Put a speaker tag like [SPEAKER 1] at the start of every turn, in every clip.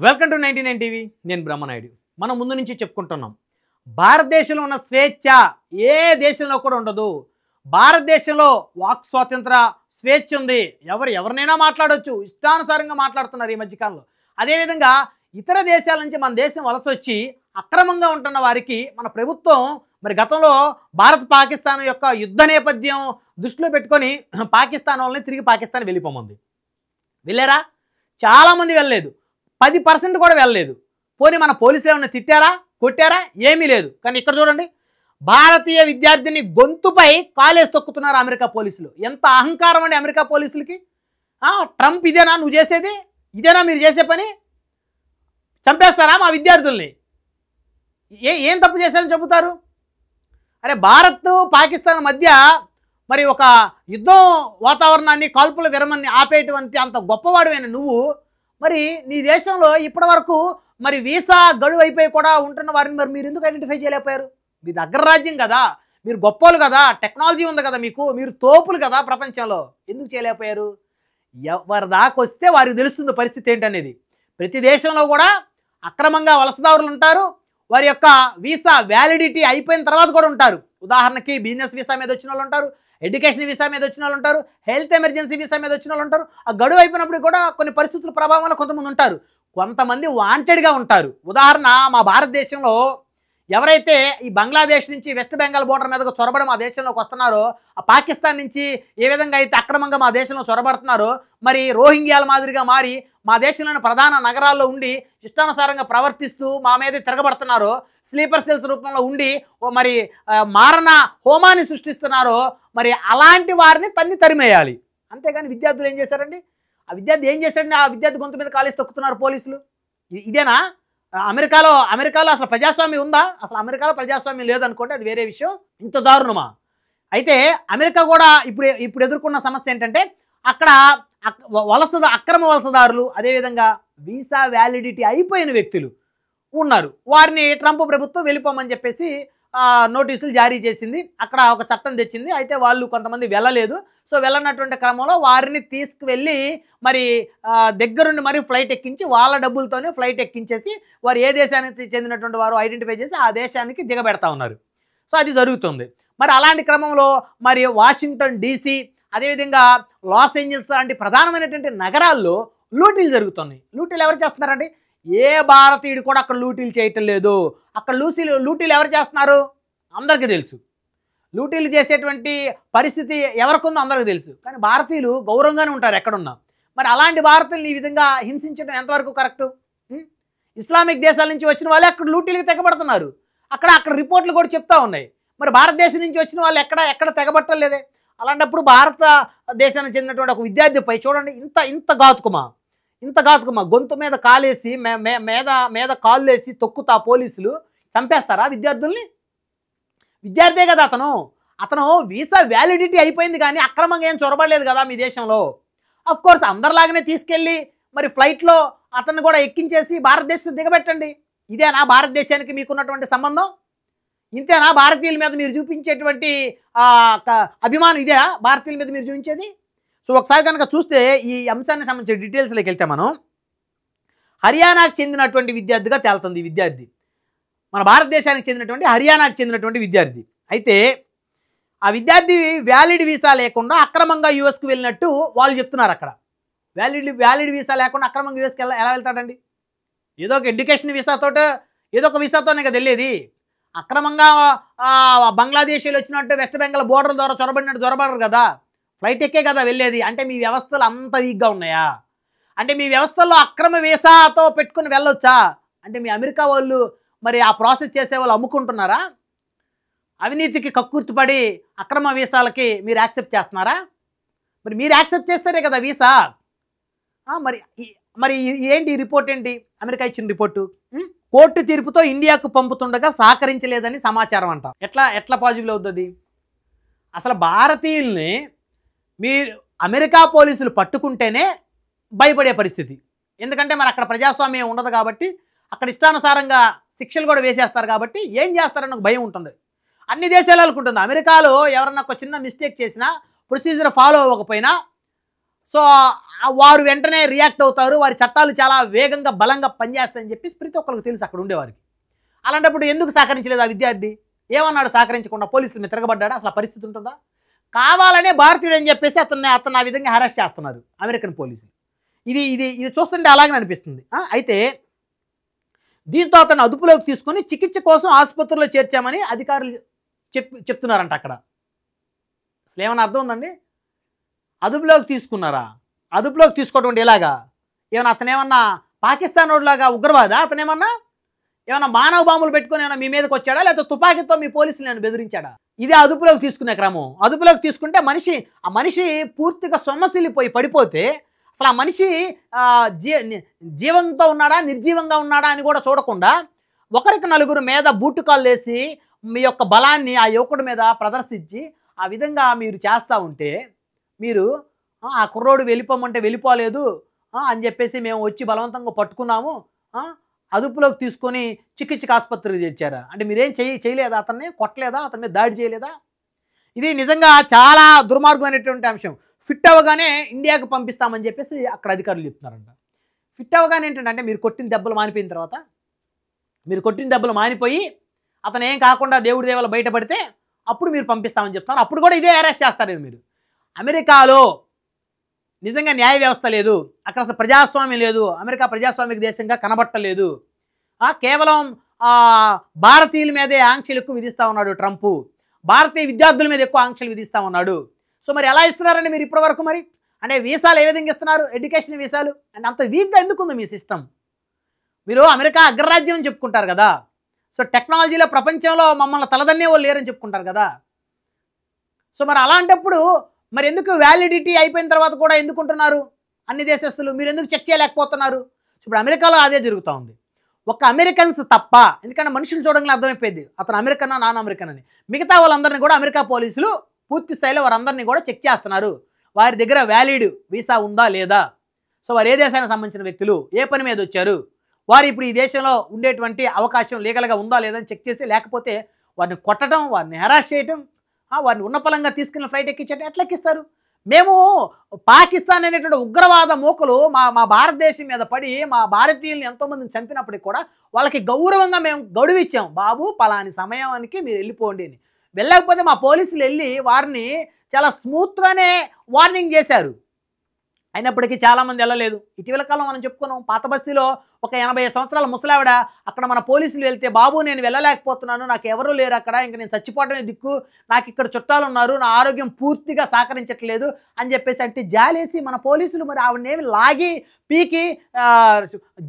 [SPEAKER 1] Welcome to 99 TV. నేను బ్రహ్మనాయుడు. మనం ముందు నుంచి చెప్పుకుంటున్నాం, భారతదేశంలో ఉన్న స్వేచ్ఛ ఏ దేశంలో కూడా ఉండదు. భారతదేశంలో వాక్ స్వాతంత్ర స్వేచ్ఛ ఉంది. ఎవరినైనా మాట్లాడవచ్చు, ఇష్టానుసారంగా మాట్లాడుతున్నారు ఈ మధ్యకాలంలో. అదేవిధంగా ఇతర దేశాల నుంచి మన దేశం వలస వచ్చి అక్రమంగా ఉంటున్న వారికి మన ప్రభుత్వం మరి గతంలో భారత్ పాకిస్తాన్ యొక్క యుద్ధ నేపథ్యం దృష్టిలో పెట్టుకొని పాకిస్తాన్ వాళ్ళని తిరిగి పాకిస్తాన్ వెళ్ళిపోమంది. వెళ్ళారా? చాలామంది వెళ్ళలేదు. 10% కూడా వెళ్ళలేదు. పోనీ మన పోలీసులు ఏమైనా తిట్టారా, కొట్టారా? ఏమీ లేదు. కానీ ఇక్కడ చూడండి, భారతీయ విద్యార్థిని గొంతుపై కాలేసి తొక్కుతున్నారు అమెరికా పోలీసులు. ఎంత అహంకారం అండి అమెరికా పోలీసులకి. ట్రంప్ ఇదేనా నువ్వు చేసేది? ఇదేనా మీరు చేసే పని? చంపేస్తారా మా విద్యార్థుల్ని? ఏం తప్పు చేశారని చెబుతారు? అరే, భారత్ పాకిస్తాన్ మధ్య మరి ఒక యుద్ధం వాతావరణాన్ని, కాల్పుల విరమణని ఆపేటువంటి అంత గొప్పవాడువైన నువ్వు మరి నీ దేశంలో ఇప్పటి వరకు మరి వీసా గడువు అయిపోయి కూడా ఉంటున్న వారిని మరి మీరు ఎందుకు ఐడెంటిఫై చేయలేకపోయారు? మీ దగ్గర రాజ్యం కదా, మీరు గొప్పలు కదా, టెక్నాలజీ ఉంది కదా, మీరు తోపులు కదా ప్రపంచంలో. ఎందుకు చేయలేకపోయారు? ఎవరి దాకా వస్తే వారికి తెలుస్తుంది పరిస్థితి ఏంటనేది. ప్రతి దేశంలో కూడా అక్రమంగా వలసదారులు ఉంటారు. వారి యొక్క వీసా వ్యాలిడిటీ అయిపోయిన తర్వాత కూడా ఉంటారు. ఉదాహరణకి బిజినెస్ వీసా మీద వచ్చిన వాళ్ళు ఉంటారు, ఎడ్యుకేషన్ వీసా మీద వచ్చిన వాళ్ళు ఉంటారు, హెల్త్ ఎమర్జెన్సీ వీసా మీద వచ్చిన వాళ్ళు ఉంటారు. ఆ గడువు అయిపోయినప్పుడు కూడా కొన్ని పరిస్థితుల ప్రభావం వల్ల కొంతమంది ఉంటారు. కొంతమంది వాంటెడ్గా ఉంటారు. ఉదాహరణ, మా భారతదేశంలో ఎవరైతే ఈ బంగ్లాదేశ్ నుంచి వెస్ట్ బెంగాల్ బోర్డర్ మీదకు చొరబడి మా దేశంలోకి వస్తున్నారో, ఆ పాకిస్తాన్ నుంచి ఏ విధంగా అయితే అక్రమంగా మా దేశంలో చొరబడుతున్నారో, మరి రోహింగ్యాల మాదిరిగా మారి మా దేశంలోని ప్రధాన నగరాల్లో ఉండి ఇష్టానుసారంగా ప్రవర్తిస్తూ మా మీద తిరగబడుతున్నారో, స్లీపర్ సెల్స్ రూపంలో ఉండి మరి మారణ హోమాన్ని సృష్టిస్తున్నారో, మరి అలాంటి వారిని తరిమేయాలి. అంతేగాని విద్యార్థులు ఏం చేశారండి? ఆ విద్యార్థి ఏం చేశాడండి? ఆ విద్యార్థి గొంతు మీద కాలేసి తొక్కుతున్నారు పోలీసులు. ఇదేనా? అమెరికాలో అసలు ప్రజాస్వామ్యం ఉందా? అసలు అమెరికాలో ప్రజాస్వామ్యం లేదనుకోండి, అది వేరే విషయం. ఇంత దారుణమా? అయితే అమెరికా కూడా ఇప్పుడు ఎదుర్కొన్న సమస్య ఏంటంటే, అక్కడ అక్రమ వలసదారులు, అదేవిధంగా వీసా వ్యాలిడిటీ అయిపోయిన వ్యక్తులు ఉన్నారు. వారిని ట్రంప్ ప్రభుత్వం వెళ్ళిపోమని చెప్పేసి నోటీసులు జారీ చేసింది. అక్కడ ఒక చట్టం తెచ్చింది. అయితే వాళ్ళు కొంతమంది వెళ్ళలేదు. సో వెళ్ళనటువంటి క్రమంలో వారిని తీసుకువెళ్ళి మరి దగ్గరుండి మరి ఫ్లైట్ ఎక్కించి వాళ్ళ డబ్బులతోనే ఫ్లైట్ ఎక్కించేసి వారు ఏ దేశానికి చెందినటువంటి వారు ఐడెంటిఫై చేసి ఆ దేశానికి దిగబెడతా ఉన్నారు. సో అది జరుగుతుంది. మరి అలాంటి క్రమంలో మరి వాషింగ్టన్ DC, అదేవిధంగా లాస్ ఏంజల్స్ లాంటి ప్రధానమైనటువంటి నగరాల్లో లూటీలు జరుగుతున్నాయి. లూటీలు ఎవరు చేస్తున్నారండి? ఏ భారతీయుడు కూడా అక్కడ లూటీలు చేయటం లేదు. అక్కడ లూటీలు ఎవరు చేస్తున్నారు? అందరికీ తెలుసు. లూటీలు చేసేటువంటి పరిస్థితి ఎవరికుందో అందరికీ తెలుసు. కానీ భారతీయులు గౌరవంగానే ఉంటారు ఎక్కడున్నా. మరి అలాంటి భారతీయులు ఈ విధంగా హింసించడం ఎంతవరకు కరెక్టు? ఇస్లామిక్ దేశాల నుంచి వచ్చిన వాళ్ళే అక్కడ లూటీలకు తెగబడుతున్నారు. అక్కడ రిపోర్ట్లు కూడా చెప్తా ఉన్నాయి. మరి భారతదేశం నుంచి వచ్చిన వాళ్ళు ఎక్కడ తెగబట్టలేదే. అలాంటప్పుడు భారతదేశానికి చెందినటువంటి ఒక విద్యార్థిపై చూడండి, ఇంత ఘాతుకమా గొంతు మీద కాలేసి మీద కాళ్ళు వేసి తొక్కుతా పోలీసులు చంపేస్తారా విద్యార్థుల్ని? విద్యార్థే కదా అతను వీసా వ్యాలిడిటీ అయిపోయింది, కానీ అక్రమంగా ఏం చొరబడలేదు కదా మీ దేశంలో. అఫ్ కోర్స్ అందరిలాగానే తీసుకెళ్ళి మరి ఫ్లైట్లో అతన్ని కూడా ఎక్కించేసి భారతదేశం దిగబెట్టండి. ఇదేనా భారతదేశానికి మీకున్నటువంటి సంబంధం? ఇంతేనా భారతీయుల మీద మీరు చూపించేటువంటి అభిమానం? ఇదే భారతీయుల మీద మీరు చూపించేది? సో ఒకసారి కనుక చూస్తే ఈ అంశానికి సంబంధించిన డీటెయిల్స్లోకి వెళ్తే మనం హర్యానాకు చెందినటువంటి విద్యార్థిగా తేలుతుంది. ఈ విద్యార్థి మన భారతదేశానికి చెందినటువంటి హర్యానాకు చెందినటువంటి విద్యార్థి. అయితే ఆ విద్యార్థి వ్యాలిడ్ వీసా లేకుండా అక్రమంగా యూఎస్కి వెళ్ళినట్టు వాళ్ళు చెప్తున్నారు. అక్కడ వ్యాలిడ్ వీసా లేకుండా అక్రమంగా యూఎస్కి ఎలా వెళ్తాడండి? ఏదో ఒక ఎడ్యుకేషన్ వీసాతోటే, ఏదో ఒక వీసాతోనే కదా వెళ్ళేది. అక్రమంగా బంగ్లాదేశీలు వచ్చినట్టు వెస్ట్ బెంగాల్ బోర్డర్ ద్వారా చొరబడరు కదా, ఫ్లైట్ ఎక్కే కదా వెళ్ళేది. అంటే మీ వ్యవస్థలు అంత వీక్గా ఉన్నాయా? అంటే మీ వ్యవస్థల్లో అక్రమ వీసాతో పెట్టుకుని వెళ్ళొచ్చా? అంటే మీ అమెరికా వాళ్ళు మరి ఆ ప్రాసెస్ చేసే వాళ్ళు అమ్ముకుంటున్నారా? అవినీతికి కక్కుర్తిపడి అక్రమ వీసాలకి మీరు యాక్సెప్ట్ చేస్తున్నారా? మరి మీరు యాక్సెప్ట్ చేస్తారే కదా వీసా. మరి ఏంటి ఈ రిపోర్ట్? ఏంటి అమెరికా ఇచ్చిన రిపోర్టు? కోర్టు తీర్పుతో ఇండియాకు పంపుతుండగా సహకరించలేదని సమాచారం అంట. ఎట్లా పాజిబుల్ అవుతుంది? అసలు భారతీయుల్ని మీరు అమెరికా పోలీసులు పట్టుకుంటేనే భయపడే పరిస్థితి. ఎందుకంటే మరి అక్కడ ప్రజాస్వామ్యం ఉండదు కాబట్టి, అక్కడ ఇష్టానుసారంగా శిక్షలు కూడా వేసేస్తారు కాబట్టి ఏం చేస్తారన్న ఒక భయం ఉంటుంది. అన్ని దేశాలకు ఉంటుంది. అమెరికాలో ఎవరన్నా ఒక చిన్న మిస్టేక్ చేసినా, ప్రొసీజర్ ఫాలో అవ్వకపోయినా, సో వారు వెంటనే రియాక్ట్ అవుతారు, వారి చట్టాలు చాలా వేగంగా బలంగా పనిచేస్తాయని చెప్పేసి ప్రతి ఒక్కరికి తెలుసు అక్కడ ఉండేవారికి. అలాంటప్పుడు ఎందుకు సహకరించలేదు ఆ విద్యార్థి? ఏమన్నాడు సహకరించకుండా? పోలీసులు మీద తిరగబడ్డాడా? అసలు ఆ పరిస్థితి ఉంటుందా? కావాలనే భారతీయుడు అని చెప్పేసి అతన్ని ఆ విధంగా హెరాస్ చేస్తున్నారు అమెరికన్ పోలీసులు. ఇది ఇది ఇది చూస్తుంటే అలాగే అనిపిస్తుంది. అయితే దీంతో అతను అదుపులోకి తీసుకొని చికిత్స కోసం ఆసుపత్రిలో చేర్చామని అధికారులు చెప్తున్నారంట అక్కడ. అసలు ఏమన్నా అర్థం ఉందండి? అదుపులోకి తీసుకున్నారా? అదుపులోకి తీసుకోవడం ఎలాగా? ఏమన్నా అతనేమన్నా పాకిస్తాన్ వాడిలాగా ఉగ్రవాదా? అతనేమన్నా మానవ బాంబులు పెట్టుకొని ఏమన్నా మీ మీదకి వచ్చాడా, లేకపోతే తుపాకీతో మీ పోలీసులను బెదిరించాడా? ఇదే అదుపులోకి తీసుకునే క్రమం. అదుపులోకి తీసుకుంటే ఆ మనిషి పూర్తిగా సొమ్మసిల్లిపోయి పడిపోతే అసలు ఆ మనిషి జీవంతో ఉన్నాడా నిర్జీవంగా ఉన్నాడా అని కూడా చూడకుండా ఒకరికి నలుగురు మీద బూటుకాళ్ళు వేసి మీ యొక్క బలాన్ని ఆ యువకుడి మీద ప్రదర్శించి ఆ విధంగా మీరు చేస్తూ ఉంటే మీరు ఆ కుర్రోడు వెళ్ళిపోమంటే వెళ్ళిపోలేదు అని చెప్పేసి మేము వచ్చి బలవంతంగా పట్టుకున్నాము, అదుపులోకి తీసుకొని చికిత్సకు ఆసుపత్రికి తెచ్చారా? అంటే మీరేం చేయలేదా? అతన్ని కొట్టలేదా? అతని మీద దాడి చేయలేదా? ఇది నిజంగా చాలా దుర్మార్గమైనటువంటి అంశం. ఫిట్ అవ్వగానే ఇండియాకు పంపిస్తామని చెప్పేసి అక్కడ అధికారులు చెప్తున్నారంట. ఫిట్ అవ్వగానే ఏంటంటే మీరు కొట్టిన దెబ్బలు మానిపోయిన తర్వాత, మీరు కొట్టిన దెబ్బలు మానిపోయి అతను ఏం కాకుండా దేవుడి దేవాలు బయటపడితే అప్పుడు మీరు పంపిస్తామని చెప్తున్నారు. అప్పుడు కూడా ఇదే అరెస్ట్ చేస్తారు మీరు. అమెరికాలో నిజంగా న్యాయ వ్యవస్థ లేదు, అక్కడ అసలు ప్రజాస్వామ్యం లేదు, అమెరికా ప్రజాస్వామిక దేశంగా కనబట్టలేదు. కేవలం భారతీయుల మీదే ఆంక్షలు ఎక్కువ విధిస్తూ ఉన్నాడు ట్రంప్. భారతీయ విద్యార్థుల మీద ఎక్కువ ఆంక్షలు విధిస్తూ ఉన్నాడు. సో మరి ఎలా ఇస్తున్నారండి మీరు ఇప్పటివరకు? మరి అంటే వీసాలు ఏ విధంగా ఇస్తున్నారు? ఎడ్యుకేషన్ వీసాలు అంటే అంత వీక్గా ఎందుకుంది మీ సిస్టమ్? మీరు అమెరికా అగ్రరాజ్యం అని చెప్పుకుంటారు కదా, సో టెక్నాలజీలో ప్రపంచంలో మమ్మల్ని తలదన్నే వాళ్ళు లేరని చెప్పుకుంటారు కదా. సో మరి అలాంటప్పుడు మరి ఎందుకు వ్యాలిడిటీ అయిపోయిన తర్వాత కూడా ఎందుకుంటున్నారు అన్ని దేశస్తులు? మీరు ఎందుకు చెక్ చేయలేకపోతున్నారు? ఇప్పుడు అమెరికాలో అదే జరుగుతూ ఉంది. ఒక అమెరికన్స్ తప్ప, ఎందుకంటే మనుషులు చూడగానే అర్థమైపోయింది అతను అమెరికన్ నాన్ అమెరికన్ అని. మిగతా వాళ్ళందరినీ కూడా అమెరికా పోలీసులు పూర్తి స్థాయిలో వారందరినీ కూడా చెక్ చేస్తున్నారు. వారి దగ్గర వ్యాలిడ్ వీసా ఉందా లేదా, సో వారు ఏ దేశానికి సంబంధించిన వ్యక్తులు, ఏ పని మీద వచ్చారు, వారు ఇప్పుడు ఈ దేశంలో ఉండేటువంటి అవకాశం లీగల్గా ఉందా లేదని చెక్ చేసి, లేకపోతే వారిని కొట్టడం, వారిని హెరాస్ చేయడం, వారిని ఉన్నపలంగా తీసుకెళ్ళిన ఫ్లైట్ ఎక్కించడం ఎట్లా ఎక్కిస్తారు? మేము పాకిస్తాన్ అనేటువంటి ఉగ్రవాద మూకలు మా భారతదేశం మీద పడి మా భారతీయుల్ని ఎంతోమందిని చంపినప్పటికి కూడా వాళ్ళకి గౌరవంగా మేము గడువు ఇచ్చాం. బాబు పలాని సమయానికి మీరు వెళ్ళిపోండి అని. వెళ్ళకపోతే మా పోలీసులు వెళ్ళి వారిని చాలా స్మూత్గానే వార్నింగ్ చేశారు. అయినప్పటికీ చాలామంది వెళ్ళలేదు. ఇటీవల కాలం మనం చెప్పుకున్నాం, పాత బస్తీలో ఒక 80 సంవత్సరాల ముసలావిడ అక్కడ మన పోలీసులు వెళ్తే, బాబు నేను వెళ్ళలేకపోతున్నాను, నాకు ఎవరూ లేరు అక్కడ, ఇంక నేను చచ్చిపోవడమే దిక్కు, నాకు ఇక్కడ చుట్టాలు ఉన్నారు, నా ఆరోగ్యం పూర్తిగా సహకరించట్లేదు అని చెప్పేసి అంటే జాలేసి మన పోలీసులు మరి ఆవిడనేమి లాగి పీకి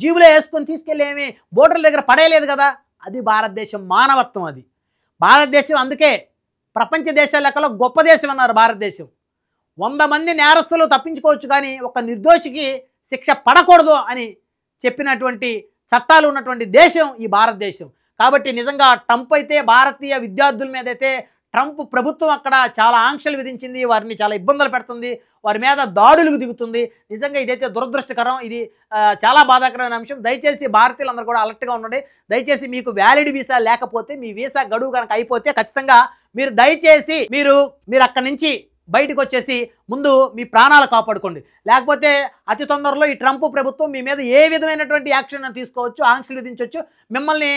[SPEAKER 1] జీవులో వేసుకొని తీసుకెళ్ళేమి బోర్డర్ల దగ్గర పడేయలేదు కదా. అది భారతదేశం మానవత్వం. అది భారతదేశం. అందుకే ప్రపంచ దేశాల లెక్కలో గొప్ప దేశం అన్నారు భారతదేశం. 100 మంది నేరస్తులు తప్పించుకోవచ్చు కానీ ఒక నిర్దోషికి శిక్ష పడకూడదు అని చెప్పినటువంటి చట్టాలు ఉన్నటువంటి దేశం ఈ భారతదేశం. కాబట్టి నిజంగా ట్రంప్ అయితే భారతీయ విద్యార్థుల మీద అయితే ట్రంప్ ప్రభుత్వం అక్కడ చాలా ఆంక్షలు విధించింది, వారిని చాలా ఇబ్బందులు పెడుతుంది, వారి మీద దాడులకు దిగుతుంది. నిజంగా ఇదైతే దురదృష్టకరం. ఇది చాలా బాధాకరమైన అంశం. దయచేసి భారతీయులందరూ కూడా అలర్ట్గా ఉండండి. దయచేసి మీకు వ్యాలిడ్ వీసా లేకపోతే, మీ వీసా గడువు కనుక అయిపోతే ఖచ్చితంగా మీరు దయచేసి మీరు అక్కడి నుంచి బయటకు వచ్చేసి ముందు మీ ప్రాణాలు కాపాడుకోండి. లేకపోతే అతి తొందరలో ఈ ట్రంప్ ప్రభుత్వం మీ మీద ఏ విధమైనటువంటి యాక్షన్ తీసుకోవచ్చు, ఆంక్షలు విధించవచ్చు, మిమ్మల్ని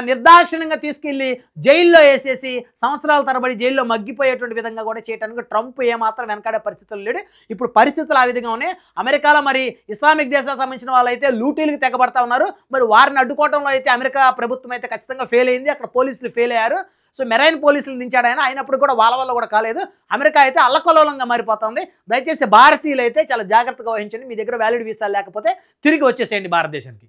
[SPEAKER 1] నిర్దాక్షిణ్యంగా తీసుకెళ్ళి జైల్లో వేసేసి సంవత్సరాల తరబడి జైల్లో మగ్గిపోయేటువంటి విధంగా కూడా చేయడానికి ట్రంప్ ఏమాత్రం వెనకాడే పరిస్థితులు లేడు. ఇప్పుడు పరిస్థితులు ఆ విధంగా ఉన్నాయి. అమెరికాలో మరి ఇస్లామిక్ దేశాలకు సంబంధించిన వాళ్ళైతే లూటీలకు తెగబడతా ఉన్నారు. మరి వారిని అడ్డుకోవడంలో అయితే అమెరికా ప్రభుత్వం అయితే ఖచ్చితంగా ఫెయిల్ అయింది. అక్కడ పోలీసులు ఫెయిల్ అయ్యారు. సో మెరైన్ పోలీసులు దించాడు ఆయన, అయినప్పుడు కూడా వాళ్ళ వల్ల కూడా కాలేదు. అమెరికా అయితే అల్లకల్లోలంగా మారిపోతుంది. దయచేసి భారతీయులు అయితే చాలా జాగ్రత్తగా వహించండి. మీ దగ్గర వ్యాలిడ్ వీసా లేకపోతే తిరిగి వచ్చేసేయండి భారతదేశానికి.